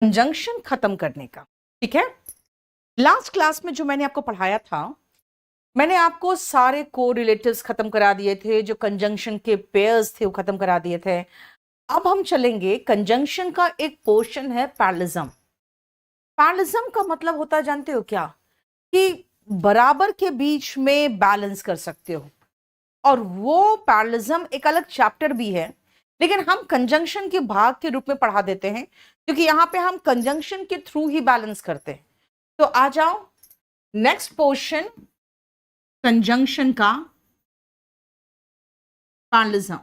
Conjunction खत्म करने का। ठीक है, लास्ट क्लास में जो मैंने आपको पढ़ाया था, मैंने आपको सारे को रिलेटिव्स खत्म करा दिए थे, जो कंजंक्शन के पेयर्स थे वो खत्म करा दिए थे। अब हम चलेंगे, कंजंक्शन का एक पोर्शन है पैरेललिज्म। पैरेललिज्म का मतलब होता है, जानते हो क्या, कि बराबर के बीच में बैलेंस कर सकते हो। और वो पैरेललिज्म एक अलग चैप्टर भी है, लेकिन हम कंजंक्शन के भाग के रूप में पढ़ा देते हैं, क्योंकि यहां पे हम कंजंक्शन के थ्रू ही बैलेंस करते हैं। तो आ जाओ, नेक्स्ट पोर्शन कंजंक्शन का पैरेललिज्म।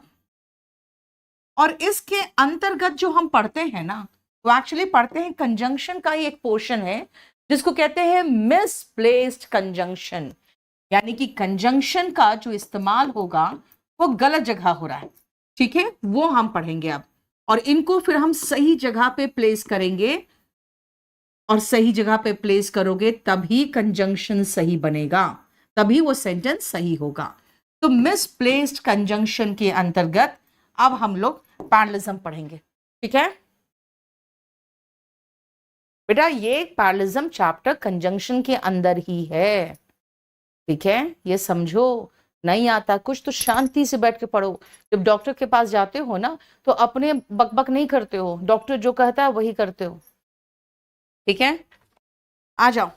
और इसके अंतर्गत जो हम पढ़ते हैं ना, वो एक्चुअली पढ़ते हैं कंजंक्शन का ही एक पोर्शन है जिसको कहते हैं मिसप्लेस्ड कंजंक्शन। यानी कि कंजंक्शन का जो इस्तेमाल होगा वो गलत जगह हो रहा है। ठीक है, वो हम पढ़ेंगे अब, और इनको फिर हम सही जगह पे प्लेस करेंगे, और सही जगह पे प्लेस करोगे तभी कंजंक्शन सही बनेगा, तभी वो सेंटेंस सही होगा। तो मिसप्लेस्ड कंजंक्शन के अंतर्गत अब हम लोग पैरेललिज्म पढ़ेंगे। ठीक है बेटा, ये पैरेललिज्म चैप्टर कंजंक्शन के अंदर ही है। ठीक है, ये समझो। नहीं आता कुछ तो शांति से बैठ के पढ़ो। जब डॉक्टर के पास जाते हो ना, तो अपने बकबक नहीं करते हो, डॉक्टर जो कहता है वही करते हो। ठीक है, आ जाओ।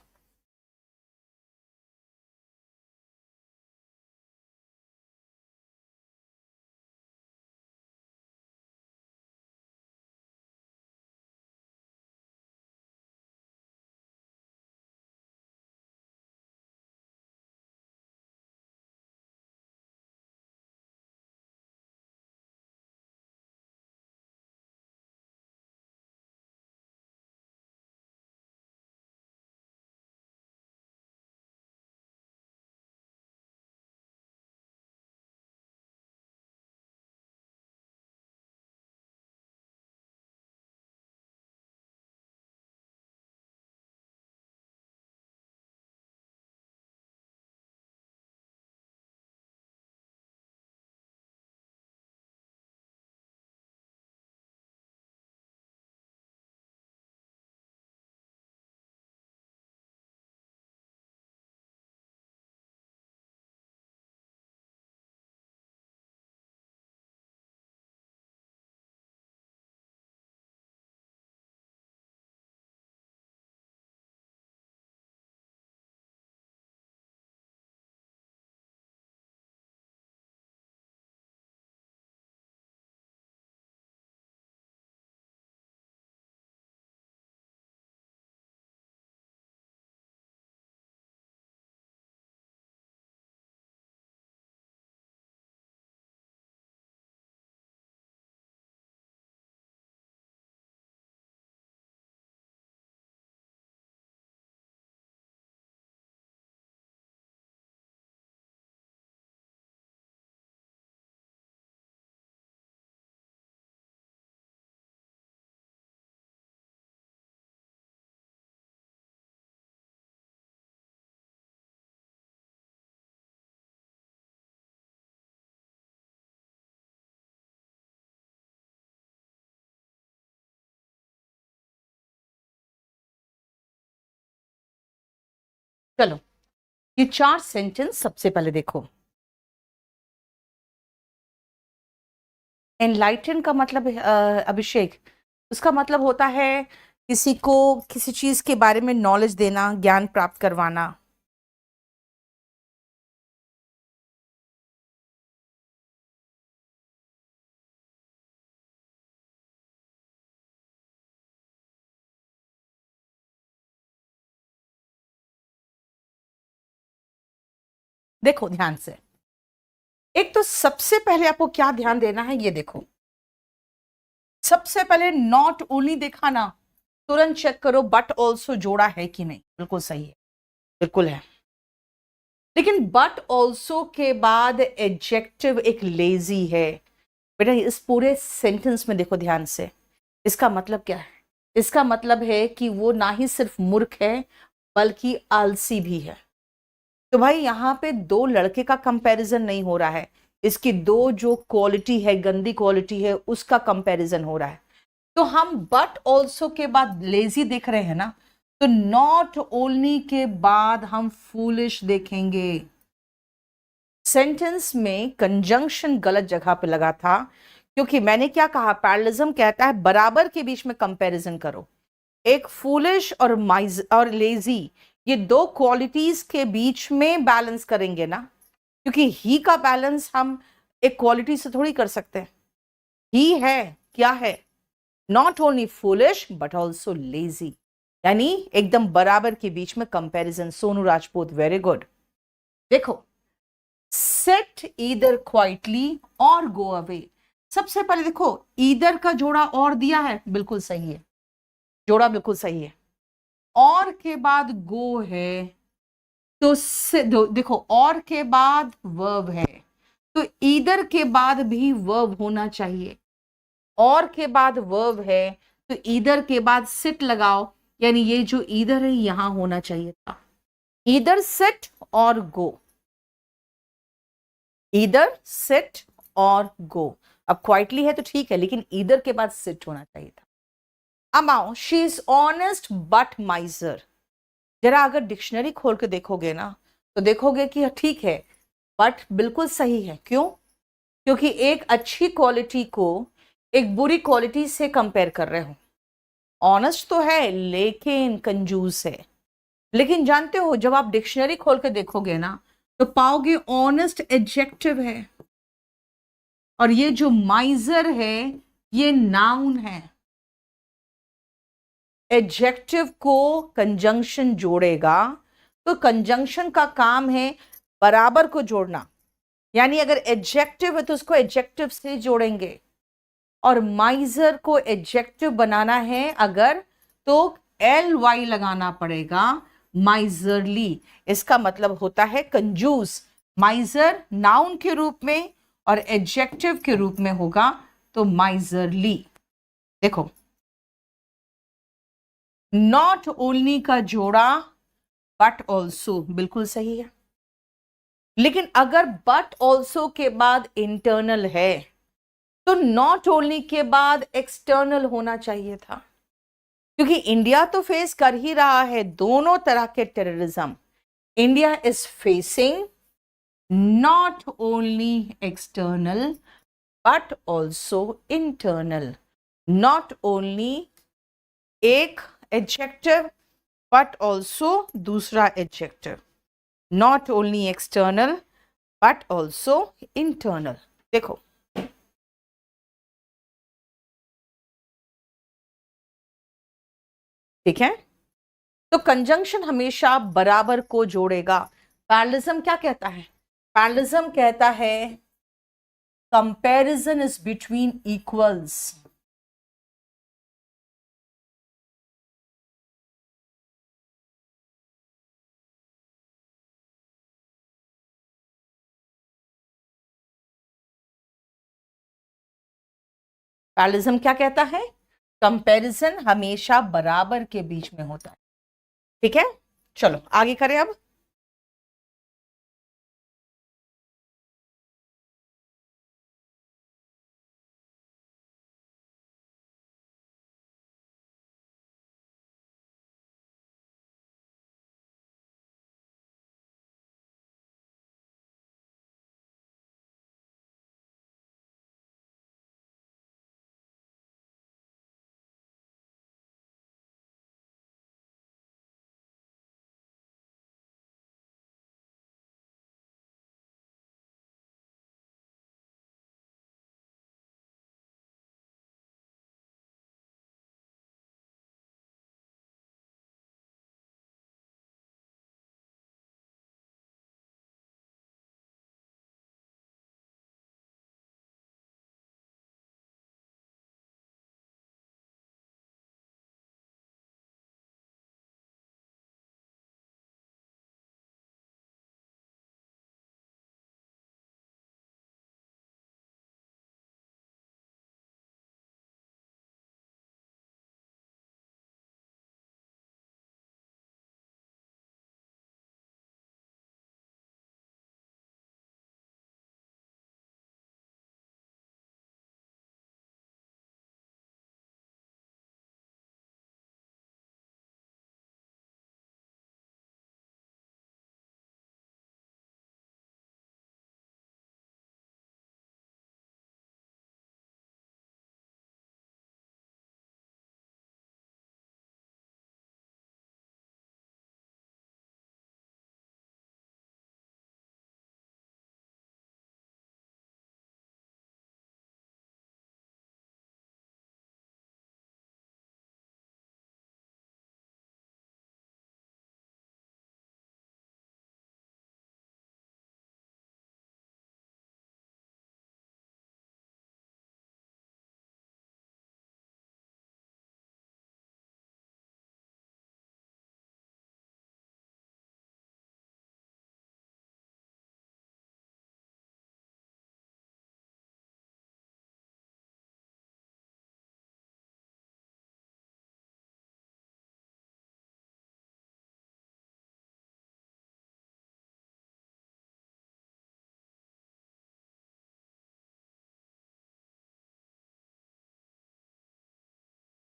चलो, ये 4 सेंटेंस सबसे पहले देखो। एनलाइटन का मतलब अभिषेक, उसका मतलब होता है किसी को किसी चीज के बारे में नॉलेज देना, ज्ञान प्राप्त करवाना। देखो ध्यान से, एक तो सबसे पहले आपको क्या ध्यान देना है, ये देखो। सबसे पहले नॉट ओनली देखा ना, तुरंत चेक करो बट ऑल्सो जोड़ा है कि नहीं। बिल्कुल सही है, बिल्कुल है। लेकिन बट ऑल्सो के बाद एडजेक्टिव एक लेजी है। बेटा इस पूरे सेंटेंस में देखो ध्यान से, इसका मतलब क्या है? इसका मतलब है कि वो ना ही सिर्फ मूर्ख है, बल्कि आलसी भी है। तो भाई यहाँ पे दो लड़के का कंपैरिजन नहीं हो रहा है, इसकी दो जो क्वालिटी है, गंदी क्वालिटी है, उसका कंपैरिजन हो रहा है। तो हम बट ऑल्सो के बाद लेजी देख रहे हैं ना, तो नॉट ओनली के बाद हम फूलिश देखेंगे। सेंटेंस में कंजंक्शन गलत जगह पे लगा था, क्योंकि मैंने क्या कहा, पैरलिज्म कहता है बराबर के बीच में कंपैरिजन करो। एक फूलिश और माइज और लेजी, ये दो क्वालिटीज के बीच में बैलेंस करेंगे ना, क्योंकि ही का बैलेंस हम एक क्वालिटी से थोड़ी कर सकते हैं। ही है क्या है, not only foolish but also lazy, यानी एकदम बराबर के बीच में comparison. Sonu Rajput, very good. देखो, सेट ईदर क्वाइटली और गो अवे। सबसे पहले देखो, ईदर का जोड़ा और दिया है, बिल्कुल सही है, जोड़ा बिल्कुल सही है। और के बाद गो है, तो देखो और के बाद वर्ब है, तो ईदर के बाद भी वर्ब होना चाहिए। और के बाद वर्ब है, तो ईदर के बाद सिट लगाओ, यानी ये जो ईदर है यहां होना चाहिए था। ईदर सिट और गो, ईदर सिट और गो। अब क्वाइटली है तो ठीक है, लेकिन ईदर के बाद सिट होना चाहिए था। अमाउ, she is honest but miser. जरा अगर डिक्शनरी खोल के देखोगे ना, तो देखोगे कि ठीक है, बट बिल्कुल सही है। क्यों? क्योंकि एक अच्छी क्वालिटी को एक बुरी क्वालिटी से कंपेयर कर रहे हो। ऑनेस्ट तो है लेकिन कंजूस है। लेकिन जानते हो, जब आप डिक्शनरी खोल के देखोगे ना, तो पाओगे ऑनेस्ट एडजेक्टिव है, और ये जो माइजर है ये नाउन है। एडजेक्टिव को कंजंक्शन जोड़ेगा, तो कंजंक्शन का काम है बराबर को जोड़ना, यानी अगर एडजेक्टिव है तो उसको एडजेक्टिव से जोड़ेंगे, और माइजर को एडजेक्टिव बनाना है अगर, तो ly लगाना पड़ेगा, माइजरली। इसका मतलब होता है कंजूस। माइजर नाउन के रूप में और एडजेक्टिव के रूप में होगा, तो माइजरली। देखो, नॉट ओनली का जोड़ा बट ऑल्सो, बिल्कुल सही है। लेकिन अगर बट ऑल्सो के बाद इंटरनल है, तो नॉट ओनली के बाद एक्सटर्नल होना चाहिए था, क्योंकि इंडिया तो फेस कर ही रहा है दोनों तरह के terrorism. India is facing not only external but also internal. Not only एक एडजेक्टिव बट ऑल्सो दूसरा adjective. Not only external but also internal. देखो, ठीक है, तो कंजंक्शन हमेशा बराबर को जोड़ेगा। पैरलिज्म क्या कहता है? पैरलिज्म कहता है comparison is between equals. Parallelism क्या कहता है? कंपैरिजन हमेशा बराबर के बीच में होता है। ठीक है, चलो आगे करें अब।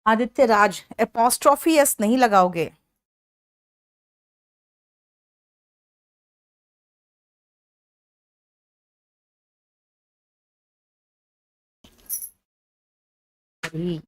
आदित्य राज, एपोस्ट्रॉफी एस नहीं लगाओगे? अभी।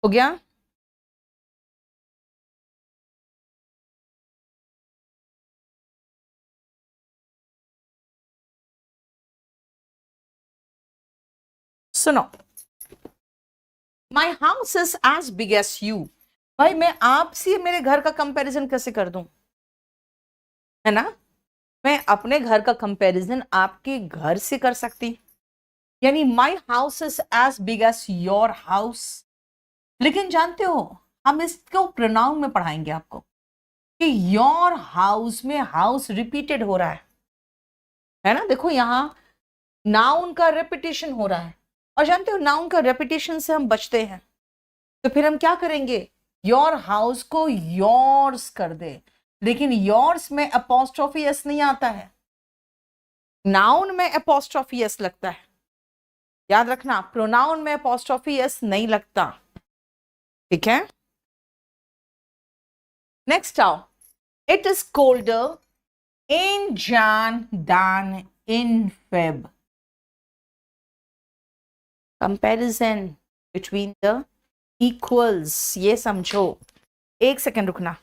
हो गया? सुनो, my house is as big as you. भाई मैं आपसे मेरे घर का कंपैरिजन कैसे कर दूं? है ना? मैं अपने घर का कंपैरिजन आपके घर से कर सकती, यानी my house is as big as your house. लेकिन जानते हो, हम इसको प्रोनाउन में पढ़ाएंगे आपको कि योर हाउस में हाउस रिपीटेड हो रहा है ना? देखो यहां नाउन का रेपिटेशन हो रहा है, और जानते हो नाउन का रेपिटेशन से हम बचते हैं। तो फिर हम क्या करेंगे? योर हाउस को योर्स कर दे, लेकिन योर्स में अपोस्ट्रोफी एस नहीं आता है, नाउन में अपोस्ट्रोफी एस लगता है। याद रखना, प्रोनाउन में अपोस्ट्रोफी एस नहीं लगता। ठीक है, नेक्स्ट आओ। It is colder in Jan than in Feb. Comparison between the equals, ये समझो। एक सेकंड रुकना।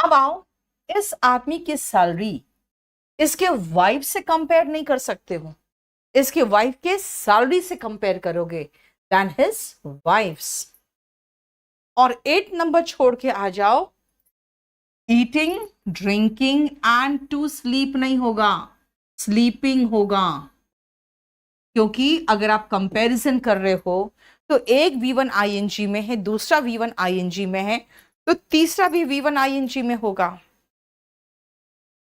अब आओ, इस आदमी की सैलरी इसके वाइफ से कंपेयर नहीं कर सकते हो, इसके वाइफ के सैलरी से कंपेयर करोगे, देन हिज वाइफ्स। और 8 नंबर छोड़ के आ जाओ, eating, drinking and to sleep नहीं होगा, स्लीपिंग होगा। क्योंकि अगर आप कंपैरिजन कर रहे हो तो एक V1 ING में है, दूसरा V1 ING में है, तो तीसरा भी V1 ING में होगा।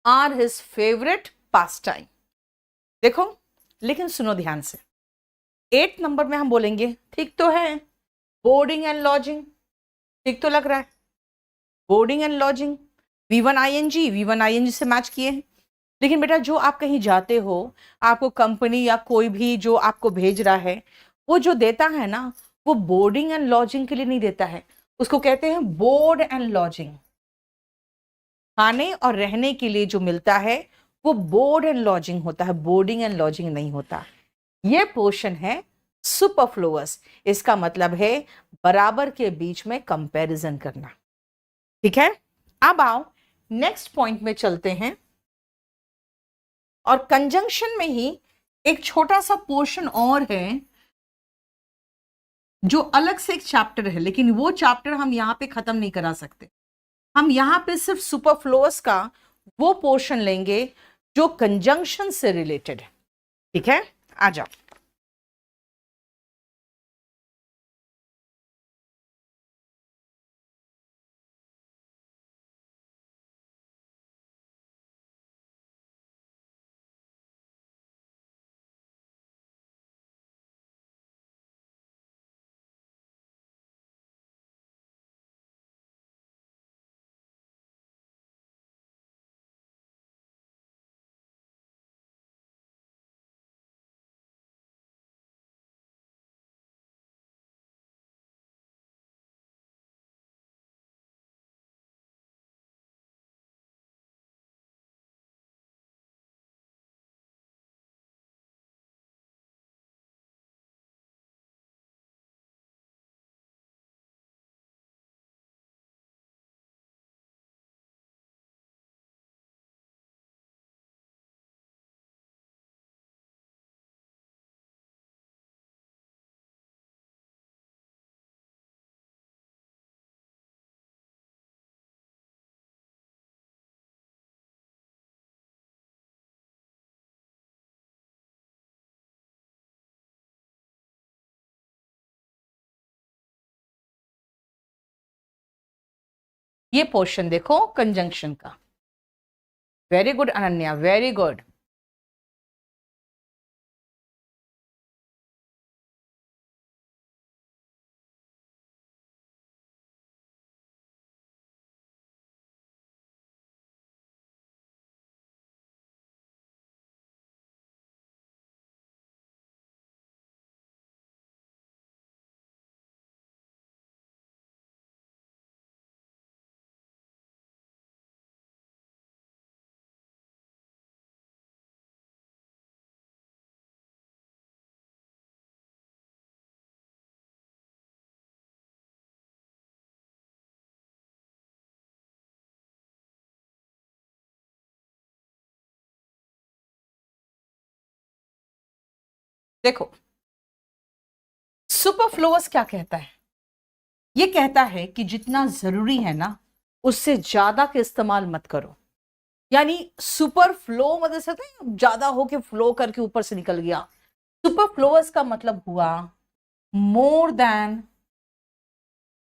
Are his favourite pastime. देखो, लेकिन सुनो ध्यान से, 8 नंबर में हम बोलेंगे ठीक तो है, बोर्डिंग एंड लॉजिंग, ठीक तो लग रहा है, boarding and lodging, V1 ING से मैच किए हैं। लेकिन बेटा जो आप कहीं जाते हो, आपको कंपनी या कोई भी जो आपको भेज रहा है, वो जो देता है ना, वो बोर्डिंग एंड लॉजिंग के लिए नहीं देता है, उसको कहते हैं बोर्ड एंड लॉजिंग। खाने और रहने के लिए जो मिलता है वो बोर्ड एंड लॉजिंग होता है, बोर्डिंग एंड लॉजिंग नहीं होता। ये पोर्शन है सुपरफ्लुअस, इसका मतलब है बराबर के बीच में कंपैरिजन करना। ठीक है, अब आओ नेक्स्ट पॉइंट में चलते हैं। और कंजंक्शन में ही एक छोटा सा पोर्शन और है जो अलग से एक चैप्टर है, लेकिन वो चैप्टर हम यहां पे खत्म नहीं करा सकते। हम यहां पे सिर्फ सुपरफ्लुअस का वो पोर्शन लेंगे जो कंजंक्शन से रिलेटेड है। ठीक है, आ जाओ। ये पोर्शन देखो कंजंक्शन का। Very good Ananya, very good. देखो, सुपरफ्लुअस क्या कहता है? ये कहता है कि जितना जरूरी है ना, उससे ज्यादा के इस्तेमाल मत करो। यानी सुपर फ्लो मतलब से ज्यादा होके फ्लो करके ऊपर से निकल गया। सुपरफ्लुअस का मतलब हुआ more than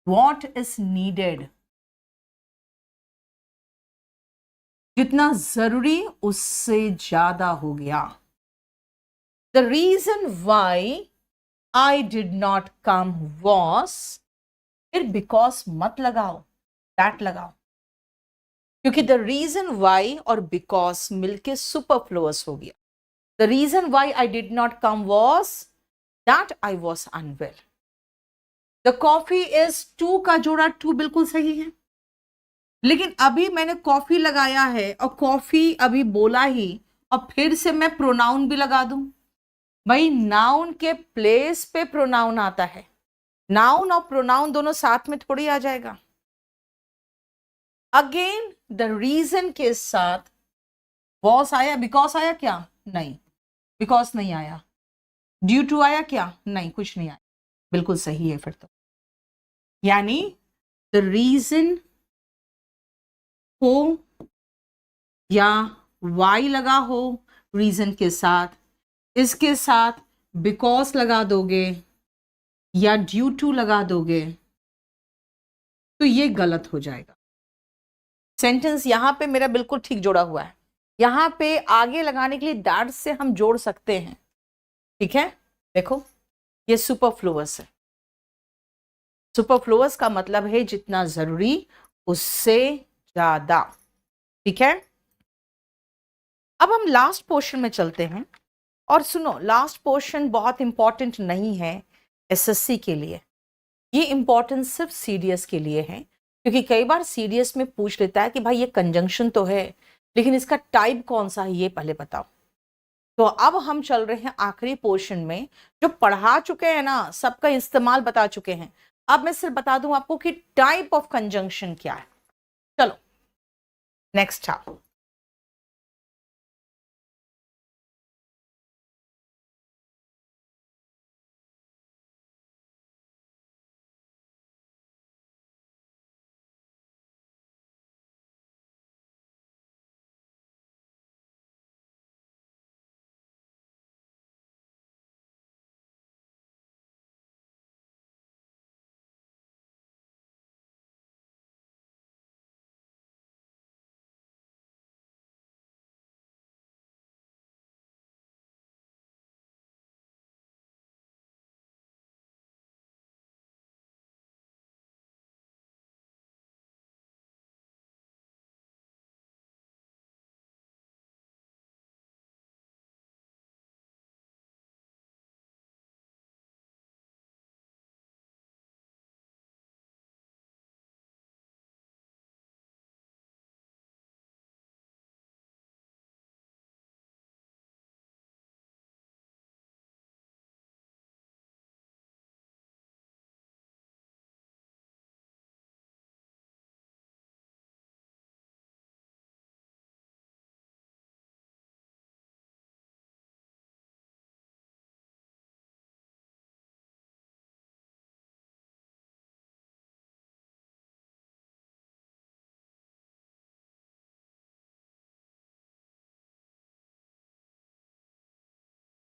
what is needed, जितना जरूरी उससे ज्यादा हो गया। The reason why I did not come was, फिर बिकॉज मत लगाओ, दैट लगाओ, क्योंकि द रीजन वाई और बिकॉज मिलके सुपरफ्लुअस हो गया। The reason why I did not come was that I was unwell. The coffee is too का जोड़ा टू बिल्कुल सही है, लेकिन अभी मैंने कॉफी लगाया है और कॉफी अभी बोला ही, और फिर से मैं प्रोनाउन भी लगा दूं। भाई नाउन के प्लेस पे प्रोनाउन आता है, नाउन और प्रोनाउन दोनों साथ में थोड़ी आ जाएगा। अगेन द रीजन के साथ वॉस आया, बिकॉज आया क्या? नहीं, बिकॉज नहीं आया। ड्यू टू आया क्या? नहीं, कुछ नहीं आया। बिल्कुल सही है फिर तो। यानी द रीजन हो या वाई लगा हो रीजन के साथ, इसके साथ बिकॉज लगा दोगे या ड्यू टू लगा दोगे तो ये गलत हो जाएगा। सेंटेंस यहां पे मेरा बिल्कुल ठीक जोड़ा हुआ है। यहां पे आगे लगाने के लिए दैट से हम जोड़ सकते हैं। ठीक है, देखो ये सुपरफ्लुअस है। सुपरफ्लुअस का मतलब है जितना जरूरी उससे ज्यादा। ठीक है, अब हम लास्ट पोर्शन में चलते हैं। और सुनो, लास्ट पोर्शन बहुत इंपॉर्टेंट नहीं है एसएससी के लिए, ये इंपॉर्टेंट सिर्फ सीडीएस के लिए है। क्योंकि कई बार सीडीएस में पूछ लेता है कि भाई ये कंजंक्शन तो है लेकिन इसका टाइप कौन सा है ये पहले बताओ। तो अब हम चल रहे हैं आखिरी पोर्शन में। जो पढ़ा चुके हैं ना, सबका इस्तेमाल बता चुके हैं। अब मैं सिर्फ बता दूं आपको कि टाइप ऑफ कंजंक्शन क्या है। चलो नेक्स्ट आप।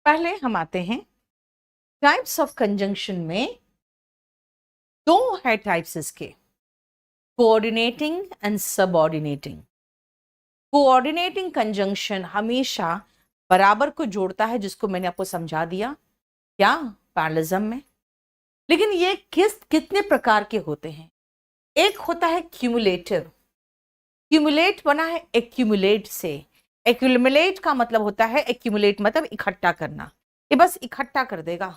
पहले हम आते हैं टाइप्स ऑफ कंजंक्शन में। दो है टाइप्स इसके, coordinating and subordinating. Coordinating conjunction हमेशा बराबर को जोड़ता है, जिसको मैंने आपको समझा दिया क्या पैरलिज्म में। लेकिन ये कितने प्रकार के होते हैं? एक होता है क्यूमुलेटिव। क्यूमुलेट बना है एक्यूमुलेट से। एक्यूमुलेट का मतलब होता है, एक्यूमुलेट मतलब इकट्ठा करना। ये बस इकट्ठा कर देगा,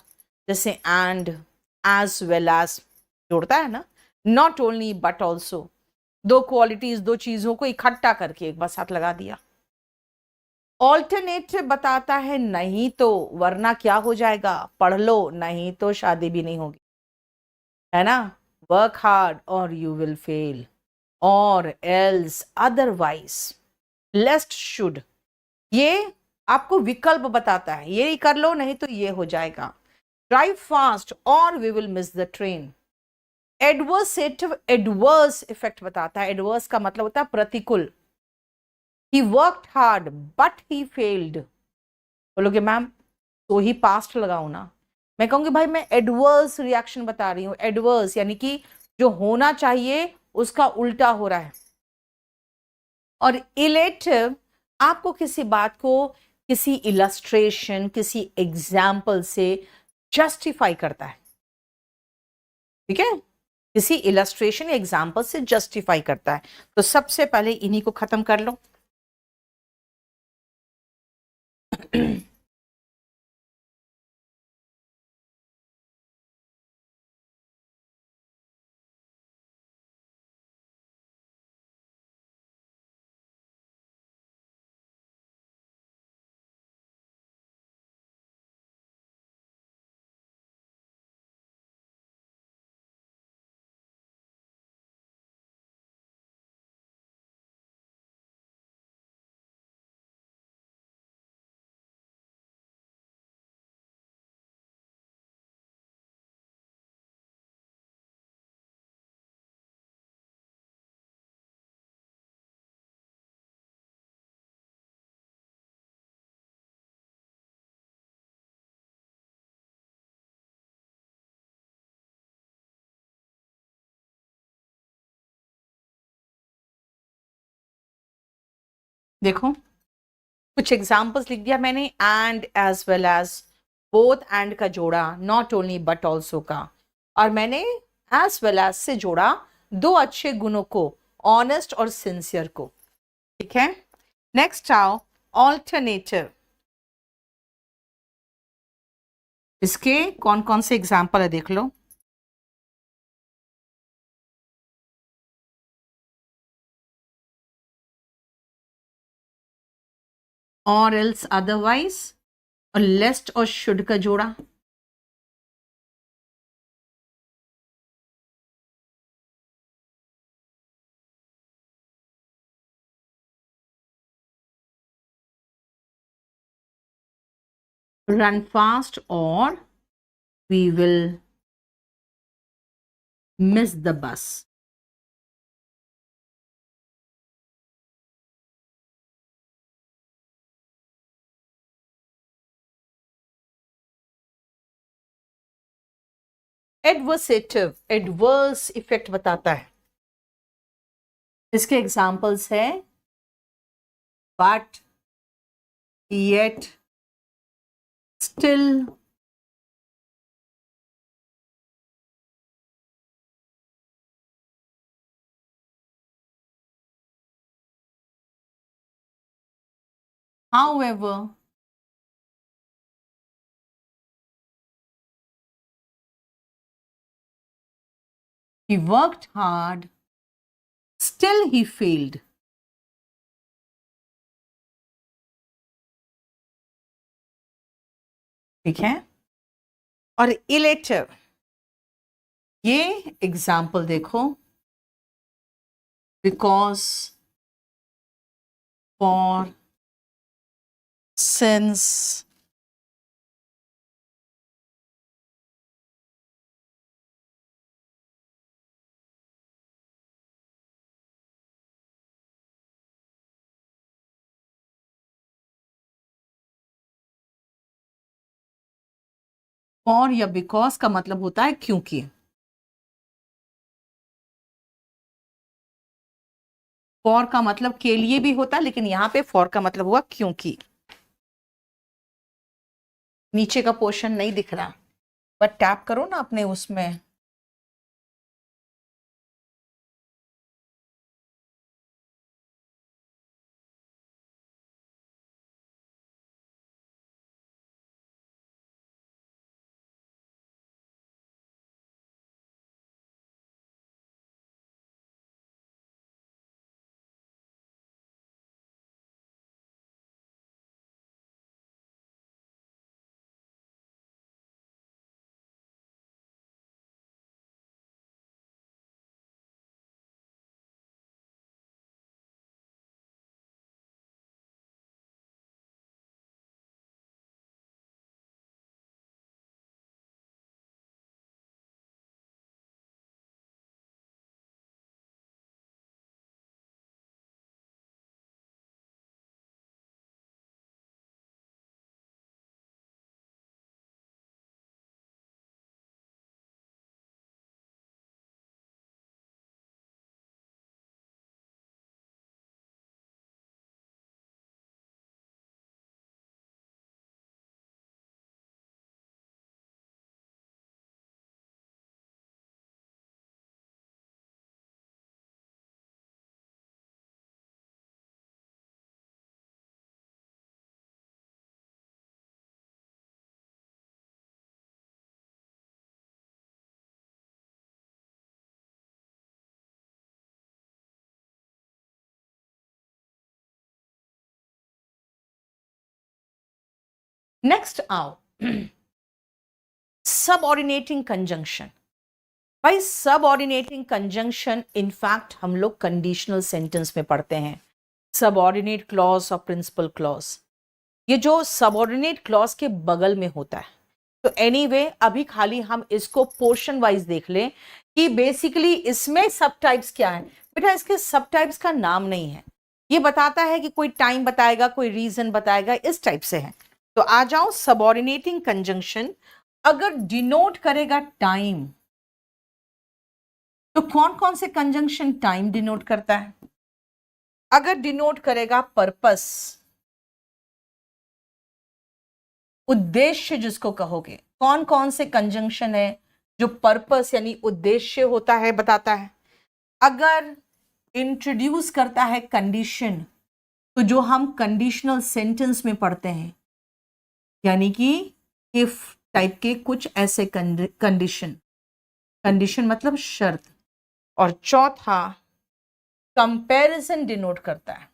जैसे एंड, एज वेल एज जोड़ता है ना, नॉट ओनली बट ऑल्सो। दो क्वालिटीज, दो चीजों को इकट्ठा करके एक बार साथ लगा दिया। ऑल्टरनेटिव बताता है नहीं तो वरना क्या हो जाएगा, पढ़ लो, नहीं तो शादी भी नहीं होगी, है ना। वर्क हार्ड और यू विल फेल, और एल्स अदरवाइज, लेस्ट शुड। ये आपको विकल्प बताता है, ये कर लो नहीं तो ये हो जाएगा। ड्राइव फास्ट और we will miss the train. Adversative adverse effect बताता है। एडवर्स का मतलब होता है प्रतिकूल। He worked hard but he failed. बोलोगे मैम तो ही पास्ट लगाओ ना। मैं कहूंगी भाई मैं एडवर्स रिएक्शन बता रही हूं। एडवर्स यानी कि जो होना चाहिए उसका उल्टा हो रहा है। और इलेटिव आपको किसी बात को किसी इलस्ट्रेशन, किसी एग्जाम्पल से जस्टिफाई करता है। ठीक है, किसी इलस्ट्रेशन या एग्जाम्पल से जस्टिफाई करता है। तो सबसे पहले इन्हीं को खत्म कर लो। देखो कुछ एग्जाम्पल्स लिख दिया मैंने, and as well as, both and का जोड़ा, नॉट ओनली बट ऑल्सो का, और मैंने एज वेल एज से जोड़ा दो अच्छे गुणों को, ऑनेस्ट और सिंसियर को। ठीक है, नेक्स्ट आओ ऑल्टरनेटिव। इसके कौन कौन से एग्जाम्पल है देख लो। और एल्स अदरवाइज, और लेस्ट और शुड का जोड़ा। रन फास्ट और we will miss the bus. Adversative adverse effect बताता है। इसके एग्जाम्पल्स है but, yet, still, however, he worked hard, still he failed। ठीक है, और इलेटिव, ये एग्जाम्पल देखो, बिकॉज, फॉर, सिंस, फॉर या बिकॉज का मतलब होता है क्योंकि। फॉर का मतलब के लिए भी होता है, लेकिन यहां पे फॉर का मतलब हुआ क्योंकि। नीचे का पोर्शन नहीं दिख रहा, बट टैप करो ना अपने उसमें। नेक्स्ट आओ सबऑर्डिनेटिंग कंजंक्शन। भाई सबऑर्डिनेटिंग कंजंक्शन इनफैक्ट हम लोग कंडीशनल सेंटेंस में पढ़ते हैं, सबऑर्डिनेट क्लॉज और प्रिंसिपल क्लॉज। ये जो सबऑर्डिनेट क्लॉज के बगल में होता है। तो एनीवे अभी खाली हम इसको पोर्शन वाइज देख लें कि बेसिकली इसमें सब टाइप्स क्या है। बेटा इसके सब टाइप्स का नाम नहीं है, ये बताता है कि कोई टाइम बताएगा, कोई रीजन बताएगा, इस टाइप से है। तो आ जाओ, सबऑर्डिनेटिंग कंजंक्शन अगर डिनोट करेगा टाइम, तो कौन कौन से कंजंक्शन टाइम डिनोट करता है? अगर डिनोट करेगा पर्पस, उद्देश्य जिसको कहोगे, कौन कौन से कंजंक्शन है जो पर्पस यानी उद्देश्य होता है बताता है। अगर इंट्रोड्यूस करता है कंडीशन, तो जो हम कंडीशनल सेंटेंस में पढ़ते हैं, यानी कि इफ टाइप के कुछ ऐसे कंडीशन, कंडीशन मतलब शर्त। और चौथा, कंपैरिजन डिनोट करता है।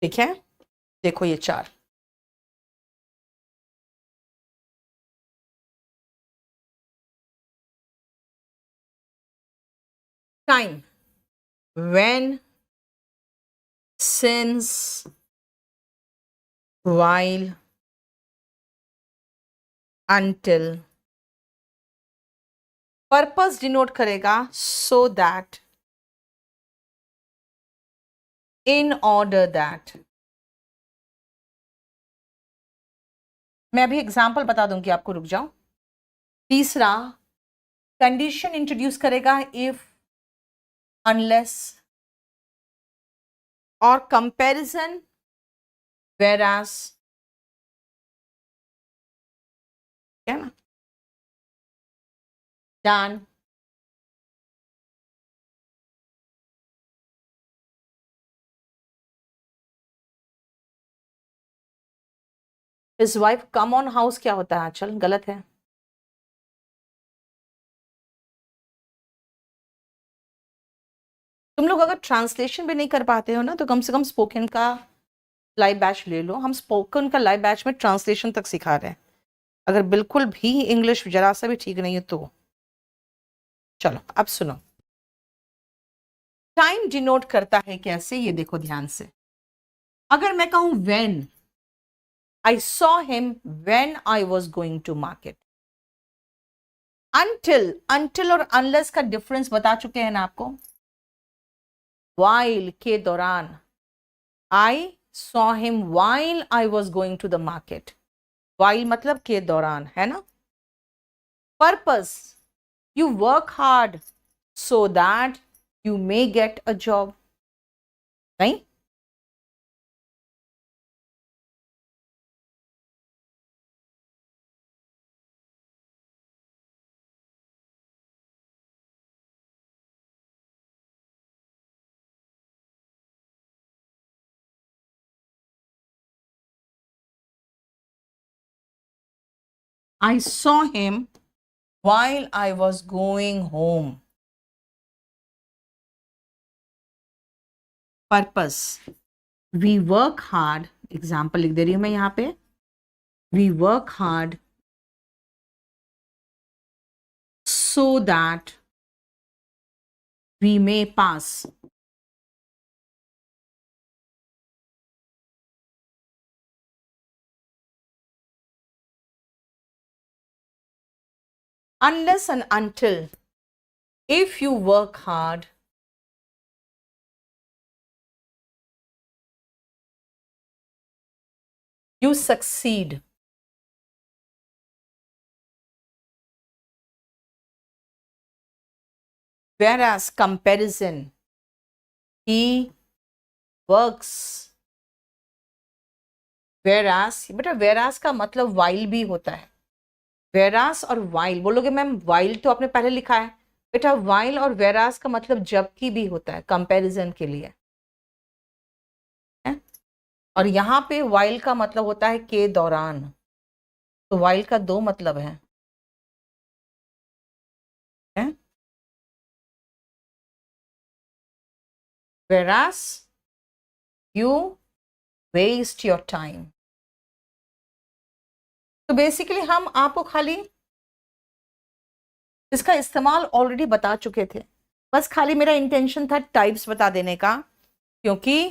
ठीक है, देखो ये चार। Time, when, since, while, until। Purpose denote करेगा so that, in order that। मैं अभी एग्जाम्पल बता दूंगी आपको, रुक जाओ। तीसरा, कंडीशन इंट्रोड्यूस करेगा इफ, अनलेस, और कंपैरिजन whereas, है ना, done. His wife come on house क्या होता है? चल गलत है। तुम लोग अगर ट्रांसलेशन भी नहीं कर पाते हो ना, तो कम से कम स्पोकन का लाइव बैच ले लो। हम स्पोकन का लाइव बैच में ट्रांसलेशन तक सिखा रहे हैं। अगर बिल्कुल भी इंग्लिश जरा सा भी ठीक नहीं है तो चलो अब सुनो। टाइम डिनोट करता है कैसे, ये देखो ध्यान से। अगर मैं कहूं when, I saw him when I was going to market. Until और अनलेस का डिफरेंस बता चुके हैं ना आपको। वाइल के दौरान, I saw him while I was going to the market. While मतलब के दौरान, है ना। Purpose, you work hard so that you may get a job. नहीं, I saw him while I was going home. Purpose, we work hard, example लिख दे रही हूं मैं यहां पे। We work hard so that we may pass। Unless and until, if you work hard, you succeed। Whereas comparison, he works। whereas, बेटा whereas का मतलब while भी होता है। whereas और while बोलोगे मैम, while तो आपने पहले लिखा है। बेटा while और whereas का मतलब जबकि भी होता है कंपैरिजन के लिए, है? और यहाँ पे while का मतलब होता है के दौरान। तो while का दो मतलब है? whereas you waste your time। तो बेसिकली हम आपको खाली इसका इस्तेमाल ऑलरेडी बता चुके थे। बस खाली मेरा इंटेंशन था टाइप्स बता देने का, क्योंकि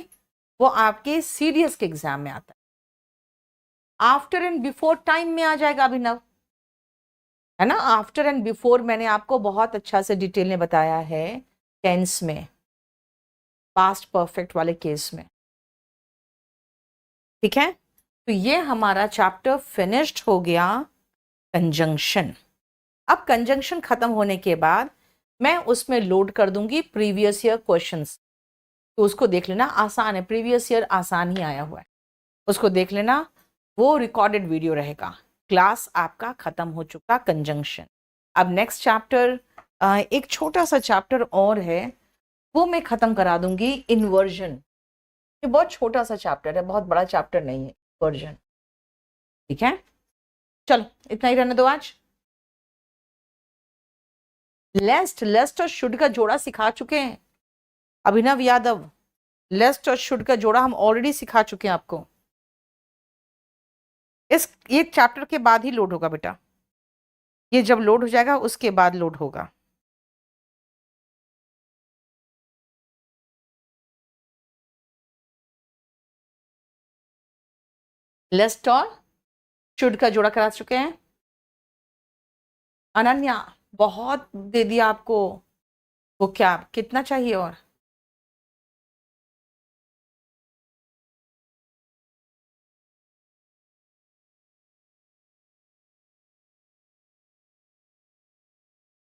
वो आपके सीडीएस के एग्जाम में आता है। आफ्टर एंड बिफोर टाइम में आ जाएगा अभिनव, है ना। आफ्टर एंड बिफोर मैंने आपको बहुत अच्छा से डिटेल में बताया है टेंस में, पास्ट परफेक्ट वाले केस में। ठीक है, तो ये हमारा चैप्टर फिनिश्ड हो गया। कंजंक्शन। अब कंजंक्शन खत्म होने के बाद मैं उसमें लोड कर दूंगी प्रीवियस ईयर क्वेश्चंस, तो उसको देख लेना, आसान है, प्रीवियस ईयर आसान ही आया हुआ है, उसको देख लेना, वो रिकॉर्डेड वीडियो रहेगा। क्लास आपका खत्म हो चुका कंजंक्शन। अब नेक्स्ट चैप्टर, एक छोटा सा चैप्टर और है, वो मैं खत्म करा दूंगी, इन्वर्जन। ये बहुत छोटा सा चैप्टर है, बहुत बड़ा चैप्टर नहीं है इन्वर्जन। ठीक है, चलो इतना ही रहने दो आज। लेस्ट और शुड का जोड़ा सिखा चुके हैं अभिनव यादव, लेस्ट और शुड का जोड़ा हम ऑलरेडी सिखा चुके हैं आपको। इस ये चैप्टर के बाद ही लोड होगा बेटा, ये जब लोड हो जाएगा उसके बाद लोड होगा। लेस्ट और शुड का जोड़ा करा चुके हैं। अनन्या बहुत दे दिया आपको, वो क्या कितना चाहिए और